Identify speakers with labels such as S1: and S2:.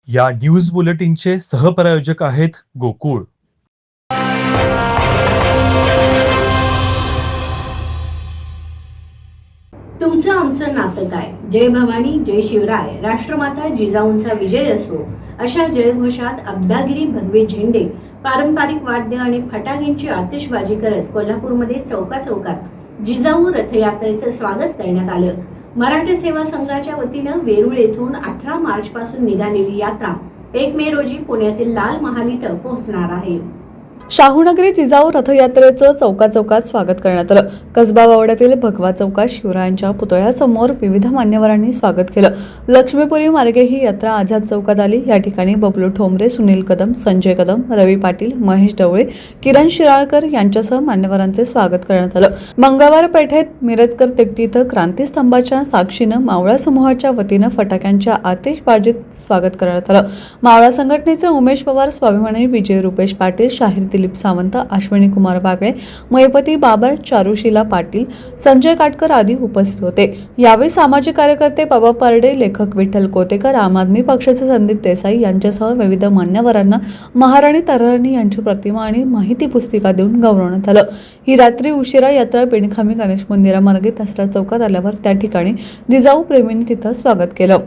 S1: या न्यूज बुलेटिनचे सहप्रायोजक आहेत गोकुळ.
S2: तुमचं आमचं नातं काय? जय भवानी, जय शिवराय, राष्ट्रमाता जिजाऊंचा विजय असो अशा जयघोषात अब्दागिरी भगवे झेंडे, पारंपरिक वाद्य आणि फटाक्यांची आतिषबाजी करत कोल्हापूरमध्ये चौकाचौकात जिजाऊ रथयात्रेचं स्वागत करण्यात आलं. मराठा सेवा संघाच्या वतीनं वेरूळ येथून 18 मार्च पासून निघालेली यात्रा 1 मे रोजी पुण्यातील लाल महाल इथं पोहोचणार आहे.
S3: शाहूनगरी जिजाऊ रथयात्रेचं चौकाचौकात स्वागत करण्यात आलं. कसबा वावड्यातील भगवा चौकात शिवरायांच्या पुतळ्यासमोर विविध मान्यवरांनी स्वागत केलं. लक्ष्मीपुरी मार्गे ही यात्रा आझाद चौकात आली. या ठिकाणी बबलू ठोंबरे, सुनील कदम, संजय कदम, रवी पाटील, महेश ढवळे, किरण शिराळकर यांच्यासह मान्यवरांचे स्वागत करण्यात आलं. मंगळवार पेठेत मिरजकर तिकटी इथं क्रांतीस्तंभाच्या साक्षीनं मावळा समूहाच्या वतीनं फटाक्यांच्या आतिषबाजीत स्वागत करण्यात आलं. मावळा संघटनेचे उमेश पवार, स्वाभिमानी विजय रुपेश पाटील, शाहीर दिलीप सावंत, अश्विनी कुमार बागळे, महिपती बाबर, चारुशीला पाटील, संजय काटकर आदी उपस्थित होते. यावेळी सामाजिक कार्यकर्ते बाबा पारडे, लेखक विठ्ठल कोतेकर, आम आदमी पक्षाचे संदीप देसाई यांच्यासह विविध मान्यवरांना महाराणी तरारणी यांची प्रतिमा आणि माहिती पुस्तिका देऊन गौरवण्यात आलं. ही रात्री उशिरा यात्रा बेणखामी गणेश मंदिरामार्गे दसरा चौकात आल्यावर त्या ठिकाणी जिजाऊ प्रेमींनी तिथं स्वागत केलं.